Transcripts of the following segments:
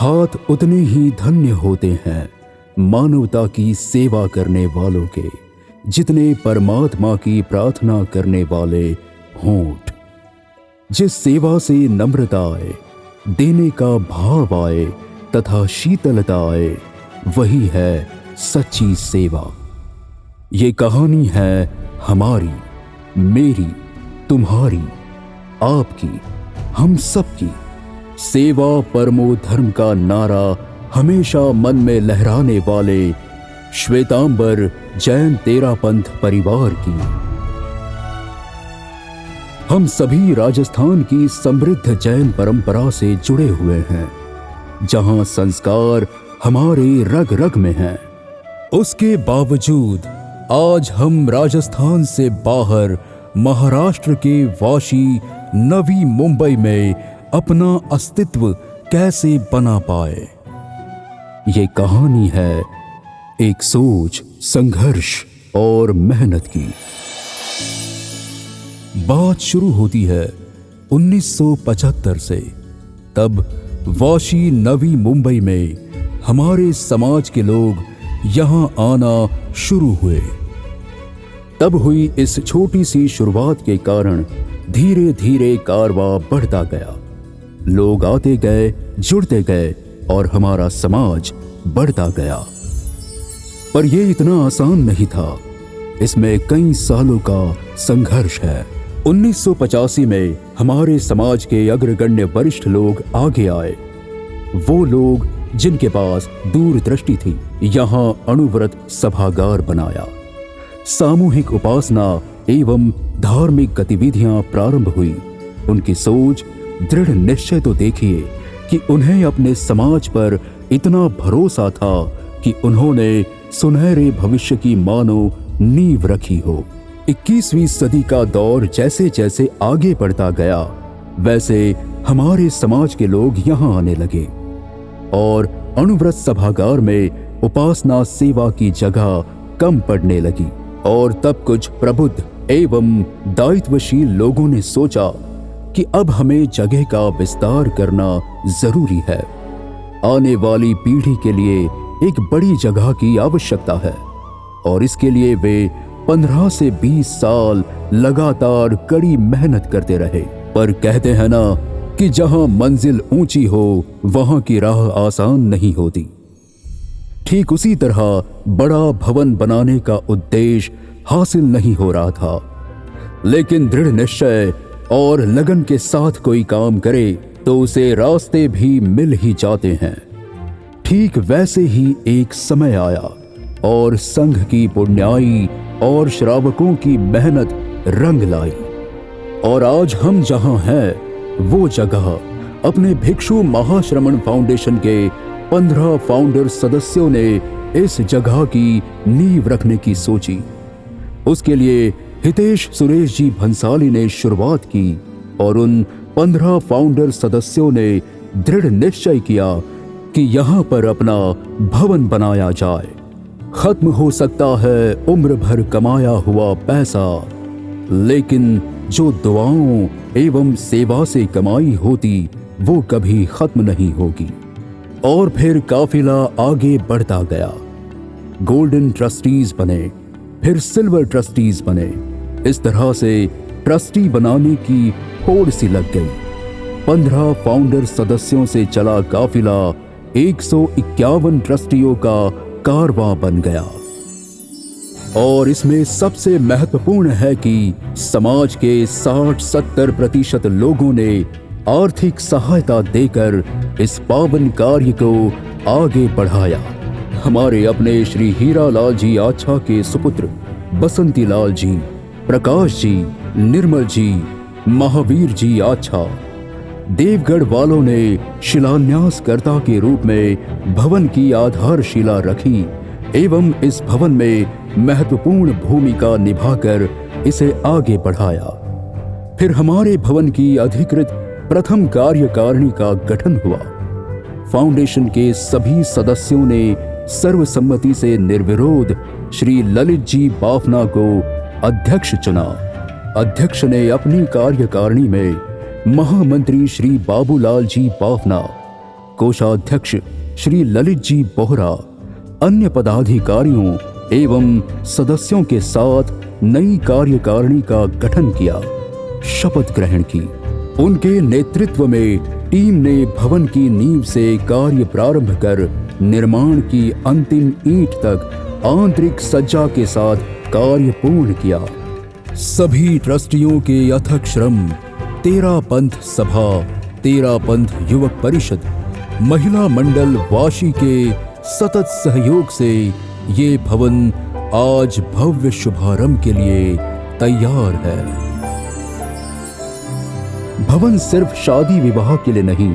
हाथ उतने ही धन्य होते हैं मानवता की सेवा करने वालों के जितने परमात्मा की प्रार्थना करने वाले होंठ। जिस सेवा से नम्रता आए, देने का भाव आए तथा शीतलता आए, वही है सच्ची सेवा। ये कहानी है हमारी, मेरी, तुम्हारी, आपकी, हम सबकी। सेवा परमो धर्म का नारा हमेशा मन में लहराने वाले श्वेतांबर जैन तेरापंथ परिवार की। हम सभी राजस्थान की समृद्ध जैन परंपरा से जुड़े हुए हैं, जहां संस्कार हमारे रग रग में हैं। उसके बावजूद आज हम राजस्थान से बाहर महाराष्ट्र के वाशी नवी मुंबई में अपना अस्तित्व कैसे बना पाए। ये कहानी है एक सोच, संघर्ष और मेहनत की। बात शुरू होती है 1975 से। तब वाशी नवी मुंबई में हमारे समाज के लोग यहां आना शुरू हुए। तब हुई इस छोटी सी शुरुआत के कारण धीरे धीरे कारवां बढ़ता गया। लोग आते गए, जुड़ते गए और हमारा समाज बढ़ता गया। पर यह इतना आसान नहीं था, इसमें कई सालों का संघर्ष है। 1985 में हमारे समाज के अग्रगण्य वरिष्ठ लोग आगे आए। वो लोग जिनके पास दूरदृष्टि थी, यहां अणुव्रत सभागार बनाया। सामूहिक उपासना एवं धार्मिक गतिविधियां प्रारंभ हुई। उनकी सोच, दृढ़ निश्चय तो देखिए कि उन्हें अपने समाज पर इतना भरोसा था कि उन्होंने सुनहरे भविष्य की मानो नींव रखी हो। 21वीं सदी का दौर जैसे जैसे आगे बढ़ता गया, वैसे हमारे समाज के लोग यहाँ आने लगे और अणुव्रत सभागार में उपासना सेवा की जगह कम पड़ने लगी। और तब कुछ प्रबुद्ध एवं दायित्वशील लोगों ने सोचा कि अब हमें जगह का विस्तार करना जरूरी है। आने वाली पीढ़ी के लिए एक बड़ी जगह की आवश्यकता है और इसके लिए वे 15 से 20 साल लगातार कड़ी मेहनत करते रहे। पर कहते हैं ना कि जहां मंजिल ऊंची हो वहां की राह आसान नहीं होती। ठीक उसी तरह बड़ा भवन बनाने का उद्देश्य हासिल नहीं हो रहा था, लेकिन दृढ़ निश्चय और लगन के साथ कोई काम करे तो उसे रास्ते भी मिल ही जाते हैं। ठीक वैसे ही एक समय आया और संघ की पुण्याई और श्रावकों की मेहनत रंग लाई। और आज हम जहां हैं, वो जगह अपने भिक्षु महाश्रमण फाउंडेशन के 15 फाउंडर सदस्यों ने इस जगह की नींव रखने की सोची। उसके लिए हितेश सुरेश जी भंसाली ने शुरुआत की और उन 15 फाउंडर सदस्यों ने दृढ़ निश्चय किया कि यहाँ पर अपना भवन बनाया जाए। खत्म हो सकता है उम्र भर कमाया हुआ पैसा, लेकिन जो दुआओं एवं सेवा से कमाई होती वो कभी खत्म नहीं होगी। और फिर काफिला आगे बढ़ता गया। गोल्डन ट्रस्टीज बने, फिर सिल्वर ट्रस्टीज बने। इस तरह से ट्रस्टी बनाने की होड़ सी लग गई। 15 फाउंडर सदस्यों से चला काफिला 151 ट्रस्टियों का कारवां बन गया। और इसमें सबसे महत्वपूर्ण है कि समाज के 60-70% लोगों ने आर्थिक सहायता देकर इस पावन कार्य को आगे बढ़ाया। हमारे अपने श्री हीरालाल जी आच्छा के सुपुत्र बसंती लाल जी, प्रकाश जी, निर्मल जी, महावीर जी आच्छा, देवगढ़ वालों ने शिलान्यासकर्ता के रूप में भवन की आधारशिला रखी एवं इस भवन में महत्वपूर्ण भूमिका निभाकर इसे आगे बढ़ाया। फिर हमारे भवन की अधिकृत प्रथम कार्यकारिणी का गठन हुआ। फाउंडेशन के सभी सदस्यों ने सर्वसम्मति से निर्विरोध श्री ललित जी बाफना को अध्यक्ष चुना। अध्यक्ष ने अपनी कार्यकारिणी में महामंत्री श्री बाबूलाल जी बाफना, कोषाध्यक्ष श्री ललित जी बोहरा अन्य पदाधिकारियों एवं सदस्यों के साथ नई कार्यकारिणी का गठन किया, शपथ ग्रहण की। उनके नेतृत्व में टीम ने भवन की नींव से कार्य प्रारंभ कर निर्माण की अंतिम ईंट तक आंतरिक सज्जा के साथ कार्य पूर्ण किया। सभी ट्रस्टियों के अथक श्रम, तेरा पंथ सभा, तेरा पंथ युवक परिषद, महिला मंडल वाशी के सतत सहयोग से ये भवन आज भव्य शुभारंभ के लिए तैयार है। भवन सिर्फ शादी विवाह के लिए नहीं,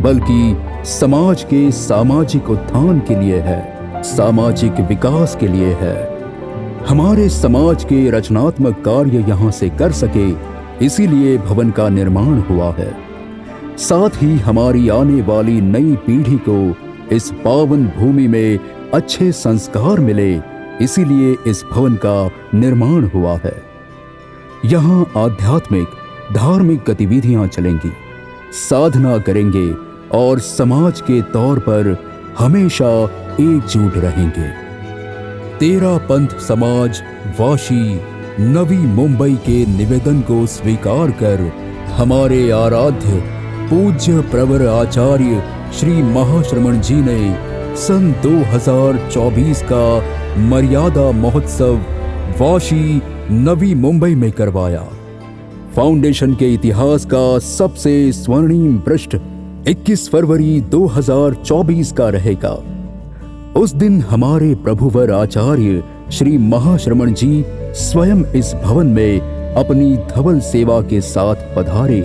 बल्कि समाज के सामाजिक उत्थान के लिए है, सामाजिक विकास के लिए है। हमारे समाज के रचनात्मक कार्य यहाँ से कर सके, इसीलिए भवन का निर्माण हुआ है। साथ ही हमारी आने वाली नई पीढ़ी को इस पावन भूमि में अच्छे संस्कार मिले, इसीलिए इस भवन का निर्माण हुआ है। यहाँ आध्यात्मिक धार्मिक गतिविधियां चलेंगी, साधना करेंगे और समाज के तौर पर हमेशा एकजुट रहेंगे। तेरा पंथ समाज वाशी नवी मुंबई के निवेदन को स्वीकार कर हमारे आराध्य पूज्य प्रवर आचार्य श्री महाश्रमण जी ने सन 2024 का मर्यादा महोत्सव वाशी नवी मुंबई में करवाया। फाउंडेशन के इतिहास का सबसे स्वर्णिम पृष्ठ 21 फरवरी 2024 का रहेगा। उस दिन हमारे प्रभुवर आचार्य श्री महाश्रमण जी स्वयं इस भवन में अपनी धवल सेवा के साथ पधारे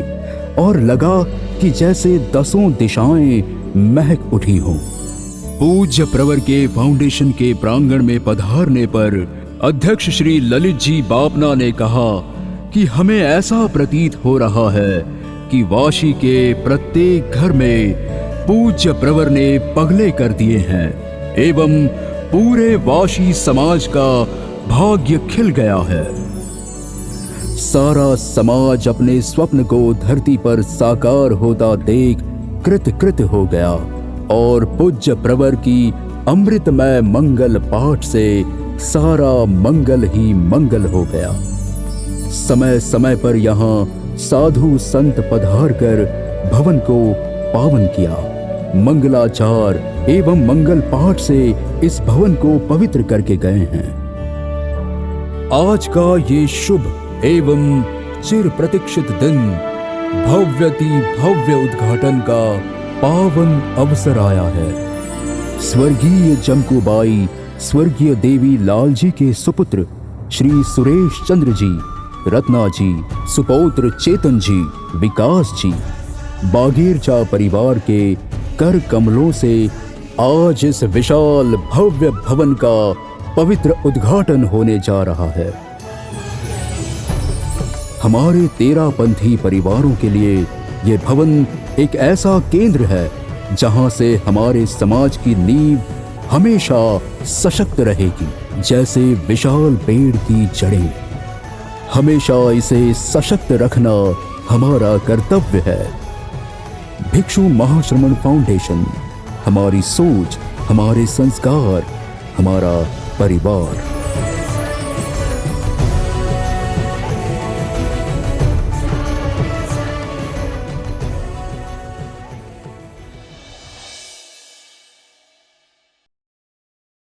और लगा कि जैसे 10 दिशाएं महक उठी हों। पूज्य प्रवर के फाउंडेशन के प्रांगण में पधारने पर अध्यक्ष श्री ललित जी बापना ने कहा कि हमें ऐसा प्रतीत हो रहा है कि वाशी के प्रत्येक घर में पूज्य प्रवर ने पगले कर दिए हैं एवं पूरे वाशी समाज का भाग्य खिल गया है। सारा समाज अपने स्वप्न को धरती पर साकार होता देख कृत हो गया और पूज्य प्रवर की अमृतमय मंगल पाठ से सारा मंगल ही मंगल हो गया। समय समय पर यहाँ साधु संत पधार कर भवन को पावन किया। मंगलाचार एवं मंगल पाठ से इस भवन को पवित्र करके गए हैं। आज का ये शुभ एवं चिर प्रतीक्षित दिन भव्यति भव्य उद्घाटन का पावन अवसर आया है। स्वर्गीय जंकूबाई स्वर्गीय देवी लाल जी के सुपुत्र श्री सुरेश चंद्र जी, रत्ना जी, सुपौत्र चेतन जी, विकास जी, बागेरचा परिवार के कर कमलों से आज इस विशाल भव्य भवन का पवित्र उद्घाटन होने जा रहा है। हमारे तेरापंथी परिवारों के लिए ये भवन एक ऐसा केंद्र है जहां से हमारे समाज की नींव हमेशा सशक्त रहेगी, जैसे विशाल पेड़ की जड़ें। हमेशा इसे सशक्त रखना हमारा कर्तव्य है। भिक्षु महाश्रमण फाउंडेशन, हमारी सोच, हमारे संस्कार, हमारा परिवार।